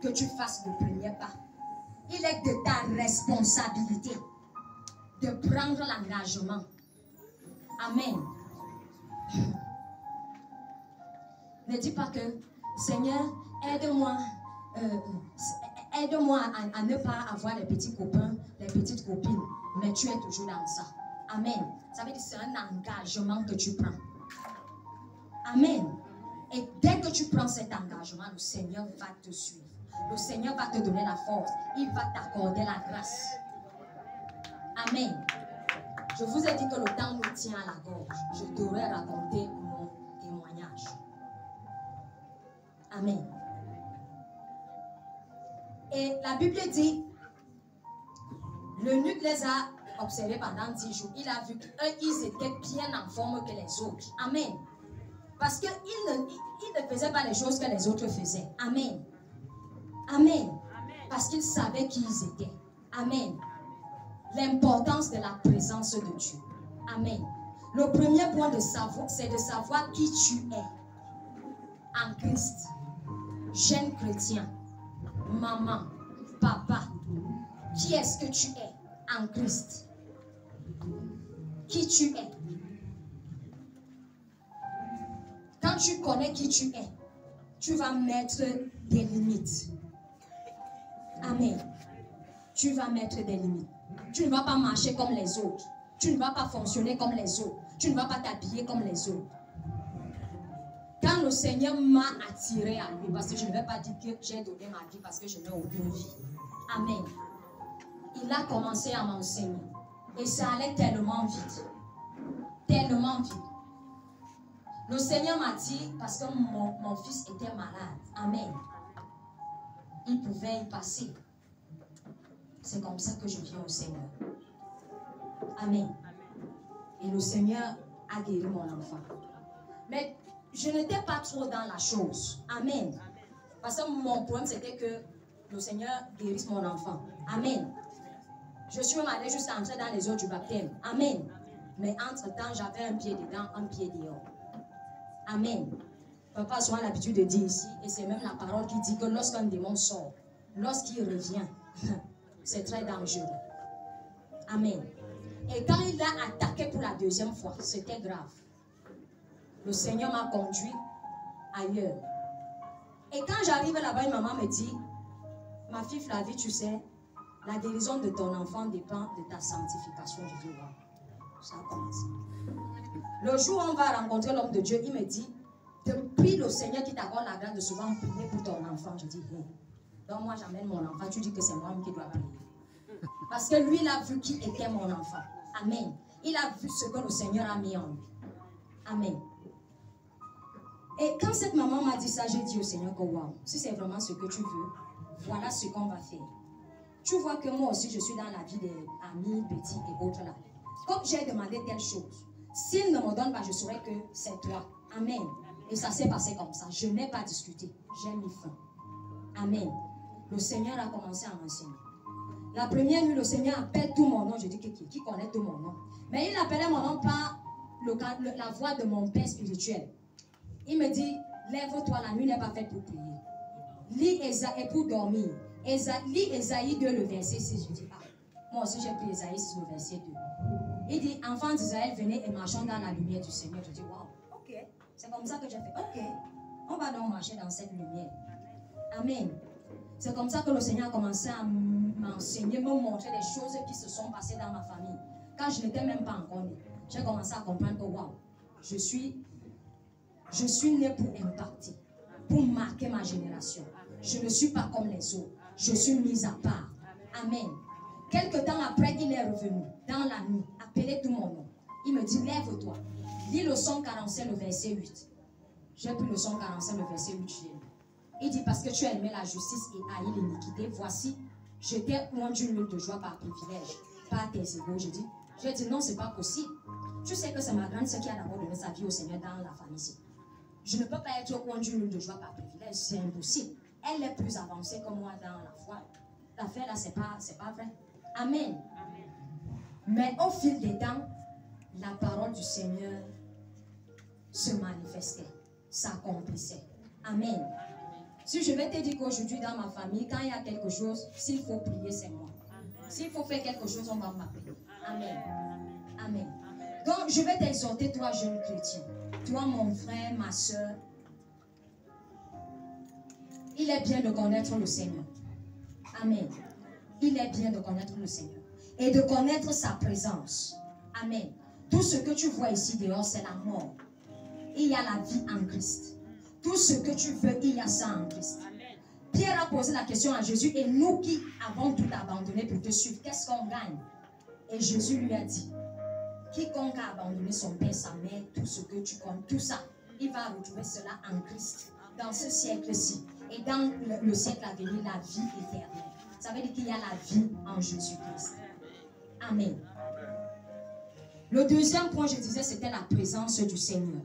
que tu fasses le premier pas. Il est de ta responsabilité de prendre l'engagement. Amen. Ne dis pas que, Seigneur, aide-moi à ne pas avoir les petits copains, les petites copines. Mais tu es toujours dans ça. Amen. Ça veut dire que c'est un engagement que tu prends. Amen. Et dès que tu prends cet engagement, le Seigneur va te suivre. Le Seigneur va te donner la force. Il va t'accorder la grâce. Amen. Je vous ai dit que le temps nous tient à la gorge. Je devrais raconter mon témoignage. Amen. Et la Bible dit, l'eunuque les a observés pendant 10 jours. Il a vu qu'ils étaient bien en forme que les autres. Amen. Parce qu'ils ne faisaient pas les choses que les autres faisaient. Amen. Amen. Parce qu'ils savaient qui ils étaient. Amen. L'importance de la présence de Dieu. Amen. Le premier point de savoir, c'est de savoir qui tu es en Christ. Jeune chrétien, maman, papa, qui est-ce que tu es en Christ? Qui tu es? Quand tu connais qui tu es, tu vas mettre des limites. Amen. Tu vas mettre des limites. Tu ne vas pas marcher comme les autres. Tu ne vas pas fonctionner comme les autres. Tu ne vas pas t'habiller comme les autres. Quand le Seigneur m'a attiré à lui, parce que je ne vais pas dire que j'ai donné ma vie parce que je n'ai aucune vie. Amen. Il a commencé à m'enseigner. Et ça allait tellement vite. Tellement vite. Le Seigneur m'a dit, parce que mon fils était malade. Amen. Il pouvait y passer. C'est comme ça que je viens au Seigneur. Amen. Et le Seigneur a guéri mon enfant. Mais je n'étais pas trop dans la chose. Amen. Parce que mon problème, c'était que le Seigneur guérisse mon enfant. Amen. Je suis même allée juste entrer dans les eaux du baptême. Amen. Mais entre-temps, j'avais un pied dedans, un pied dehors. Amen. Papa a souvent l'habitude de dire ici, et c'est même la parole qui dit que lorsqu'un démon sort, lorsqu'il revient, c'est très dangereux. Amen. Et quand il a attaqué pour la deuxième fois, c'était grave. Le Seigneur m'a conduit ailleurs. Et quand j'arrive là-bas, une maman me dit, ma fille Flavie, tu sais, la guérison de ton enfant dépend de ta sanctification. Je dis, wow, ça a commencé. Le jour où on va rencontrer l'homme de Dieu, il me dit, prie le Seigneur qui t'accorde la grâce de souvent prier pour ton enfant. Je dis, hey. Donc moi j'amène mon enfant, tu dis que c'est moi qui dois prier. Parce que lui, il a vu qui était mon enfant. Amen. Il a vu ce que le Seigneur a mis en lui. Amen. Et quand cette maman m'a dit ça, j'ai dit au Seigneur que wow, si c'est vraiment ce que tu veux, voilà ce qu'on va faire. Tu vois que moi aussi, je suis dans la vie des amis, petits et autres là. Comme j'ai demandé telle chose, s'il ne me donne pas, je saurais que c'est toi. Amen. Et ça s'est passé comme ça. Je n'ai pas discuté. J'ai mis fin. Amen. Le Seigneur a commencé à m'enseigner. La première nuit, le Seigneur appelle tout mon nom. Je dis qui connaît tout mon nom. Mais il appelait mon nom par la voix de mon père spirituel. Il me dit, lève-toi, la nuit n'est pas faite pour prier. Lis Esaïe pour dormir. Lis Esaïe 2, le verset 6. Je dis, ah, moi aussi j'ai pris Esaïe 6, le verset 2. Il dit, enfants d'Israël, venez et marchons dans la lumière du Seigneur. Je dis, waouh, ok. C'est comme ça que j'ai fait, ok. On va donc marcher dans cette lumière. Amen. C'est comme ça que le Seigneur a commencé à m'enseigner, me montrer des choses qui se sont passées dans ma famille. Quand je n'étais même pas encore née, j'ai commencé à comprendre que, waouh, je suis née pour impacter, pour marquer ma génération. Je ne suis pas comme les autres. Je suis mise à part. Amen. Quelque temps après, il est revenu dans la nuit, appelé tout mon nom. Il me dit, lève-toi. Lis le Psaume 45, le verset 8. J'ai pris le Psaume 45, le verset 8. Il dit, parce que tu as aimé la justice et haï l'iniquité, voici, je t'ai oint d'une huile de joie par privilège, par tes égaux. J'ai dit, non, c'est pas possible. Tu sais que c'est ma grande sœur qui a d'abord donné sa vie au Seigneur dans la famille ici. Je ne peux pas être oint d'une huile de joie par privilège, c'est impossible. Elle est plus avancée que moi dans la foi. L'affaire là, c'est pas vrai. Amen. Mais au fil des temps, la parole du Seigneur se manifestait, s'accomplissait. Amen. Si je vais te dire qu'aujourd'hui dans ma famille, quand il y a quelque chose, s'il faut prier, c'est moi. S'il faut faire quelque chose, on va m'appeler. Amen. Amen. Donc, je vais t'exhorter, toi, jeune chrétien. Toi, mon frère, ma soeur. Il est bien de connaître le Seigneur. Amen. Il est bien de connaître le Seigneur. Et de connaître sa présence. Amen. Tout ce que tu vois ici dehors, c'est la mort. Il y a la vie en Christ. Tout ce que tu veux, il y a ça en Christ. Pierre a posé la question à Jésus, et nous qui avons tout abandonné pour te suivre, qu'est-ce qu'on gagne? Et Jésus lui a dit, quiconque a abandonné son père, sa mère, tout ce que tu comptes, tout ça, il va retrouver cela en Christ, dans ce siècle-ci. Et dans le siècle à venir, la vie éternelle. Ça veut dire qu'il y a la vie en Jésus-Christ. Amen. Le deuxième point, je disais, c'était la présence du Seigneur.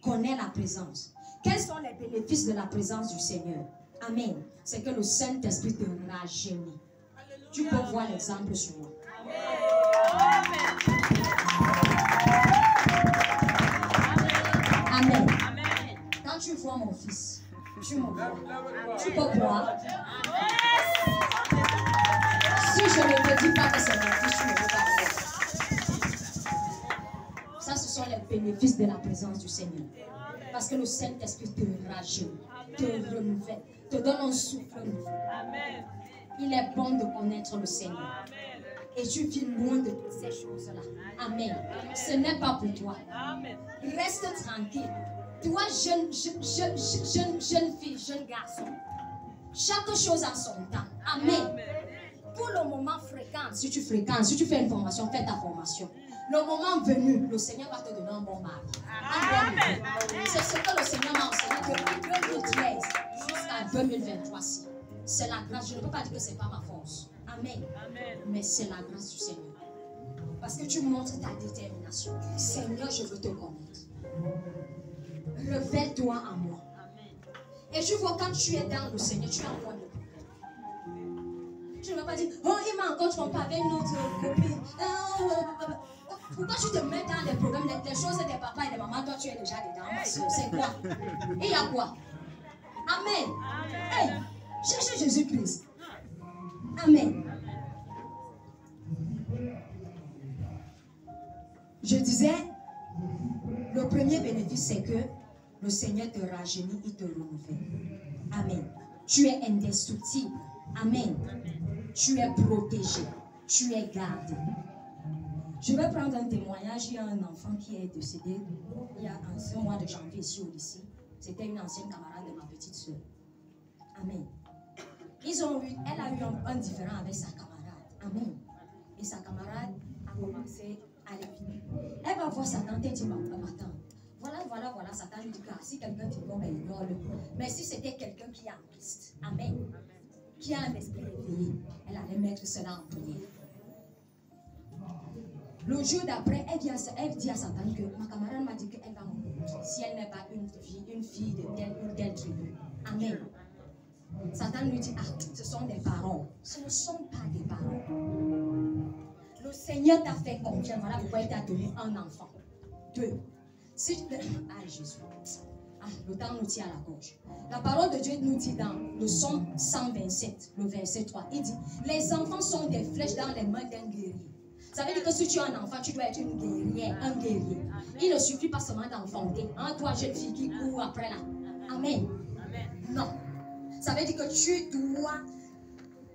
Connais la présence. Quels sont les bénéfices de la présence du Seigneur? Amen. C'est que le Saint-Esprit te rajeunit. Tu peux voir l'exemple sur moi. Amen. Quand tu vois mon fils, tu me vois. Tu peux voir. Si je ne te dis pas que c'est mon fils, tu ne peux pas voir. Ça, ce sont les bénéfices de la présence du Seigneur. Parce que le Saint-Esprit te rajeunit, te renouvelle, te donne un souffle nouveau. Il est bon de connaître le Seigneur. Et tu vis loin de toutes ces choses-là. Amen. Ce n'est pas pour toi. Reste tranquille. Toi, jeune fille, jeune garçon, chaque chose a son temps. Amen. Pour le moment fréquente, si tu fais une formation, fais ta formation. Le moment venu, le Seigneur va te donner un bon mari. Amen. C'est ce que le Seigneur m'a enseigné depuis 2013 jusqu'à 2023. C'est la grâce. Je ne peux pas dire que ce n'est pas ma force. Amen. Mais c'est la grâce du Seigneur. Parce que tu montres ta détermination. Seigneur, je veux te connaître. Révèle-toi en moi. Et tu vois, quand tu es dans le Seigneur, tu as en moi de problème. Tu ne vas pas dire, oh, il m'a encore trompé avec une autre copine. Pourquoi tu te mets dans les problèmes, les choses des papas et des mamans, toi tu es déjà dedans, ma soeur. C'est quoi? Et il y a quoi? Amen. Hey, cherchez Jésus-Christ. Amen. Je disais, le premier bénéfice, c'est que le Seigneur te rajeunit, il te renouvelle. Amen. Tu es indestructible. Amen. Tu es protégé. Tu es gardé. Je vais prendre un témoignage. Il y a un enfant qui est décédé il y a un mois de janvier ici au lycée. C'était une ancienne camarade de ma petite soeur. Amen. Elle a eu un différend avec sa camarade. Amen. Et sa camarade a commencé à l'éviter. Elle va voir Satan et dit, attends, voilà, Satan lui dit que si quelqu'un dit bon, ben ignore-le. Mais si c'était quelqu'un qui est en Christ, amen, qui a un esprit éveillé, elle allait mettre cela en prière. Le jour d'après, elle dit à Satan que ma camarade m'a dit qu'elle va mourir si elle n'est pas une fille de telle tribu. Amen. Satan lui dit, ce sont des paroles. Ce ne sont pas des paroles. Le Seigneur t'a fait confiance. Voilà pourquoi il t'a donné un enfant. 2. Jésus. Le temps nous tient à la gorge. La parole de Dieu nous dit dans le Psaume 127, le verset 3, il dit, les enfants sont des flèches dans les mains d'un guerrier. Ça veut dire que si tu as un enfant, tu dois être une guerrière, un guerrier. Il ne suffit pas seulement d'enfanter. Toi, jeune fille qui court après là. Amen. Non. Ça veut dire que tu dois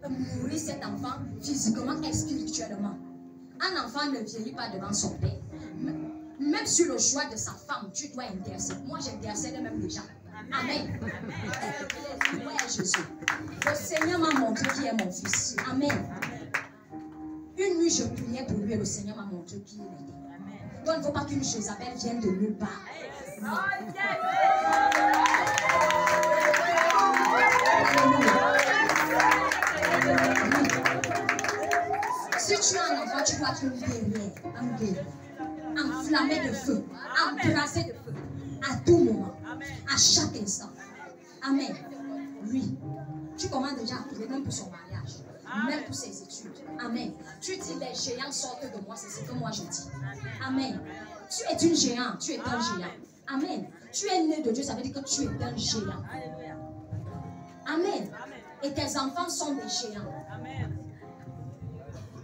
nourrir cet enfant physiquement et spirituellement. Un enfant ne vieillit pas devant son père. Même sur le choix de sa femme, tu dois intercéder. Moi, j'intercède même déjà. Amen. Ouais, Jésus. Le Seigneur m'a montré qui est mon fils. Amen. Une nuit, je priais pour lui et le Seigneur m'a montré qui il était. Donc, il ne faut pas qu'une Jézabel vienne de nulle part. Non. Si tu as un enfant, tu dois être une guerrière, un guerrier, enflammé de feu, embrasé de feu, à tout moment, à chaque instant. Amen. Oui. Tu commences déjà à prier même pour son mariage, même pour ses études. Amen. Tu dis les géants sortent de moi, c'est ce que moi je dis. Amen. Tu es une géante, tu es un géant. Amen. Tu es né de Dieu, ça veut dire que tu es un géant. Amen. Et tes enfants sont des géants. Amen.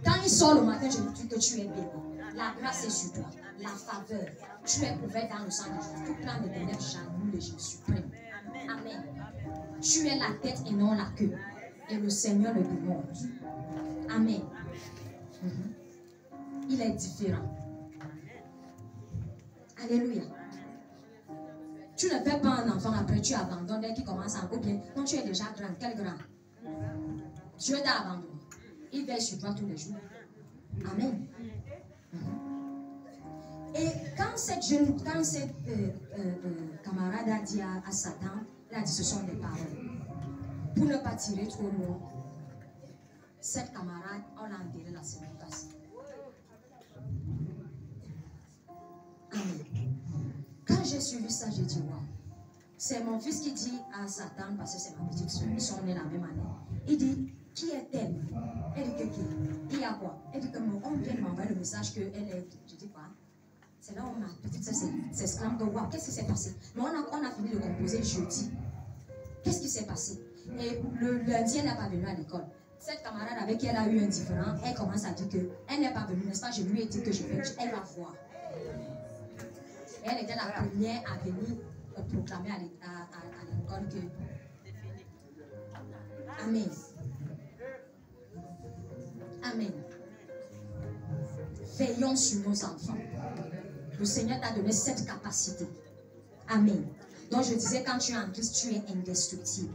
Quand ils sortent le matin, je dis que tu es béni. La grâce est sur toi. La faveur. Tu es couvert dans le sang de Jésus. Tout plan de ténèbres jaloux le Jésus suprême. Amen. Tu es la tête et non la queue. Et le Seigneur le démontre. Amen. Il est différent. Alléluia. Tu ne fais pas un enfant, après tu abandonnes dès qu'il commence à ou bien. Non, tu es déjà grand. Quel grand? Dieu t'a abandonné. Il veille sur toi tous les jours. Amen. Et quand cette camarade a dit à Satan, il a dit ce sont des paroles. Pour ne pas tirer trop loin, cette camarade, on l'a enterré la semaine passée. Amen. Quand j'ai suivi ça, j'ai dit waouh. C'est mon fils qui dit à Satan, parce que c'est ma petite soeur, ils sont nés la même année. Il dit, qui est-elle? Elle dit que qui? Il y a quoi? Elle dit que on vient de m'envoyer le message qu'elle est. Je dis quoi? C'est là où ma petite soeur s'exclame que waouh, qu'est-ce qui s'est passé? Mais on a fini de composer jeudi. Qu'est-ce qui s'est passé? Et le lundi, elle n'est pas venue à l'école. Cette camarade avec qui elle a eu un différend, elle commence à dire qu'elle n'est pas venue, n'est-ce pas? Je lui ai dit que elle va voir. Elle était la première à venir proclamer à l'école que... Amen. Amen. Veillons sur nos enfants. Le Seigneur t'a donné cette capacité. Amen. Donc je disais, quand tu es en Christ, tu es indestructible.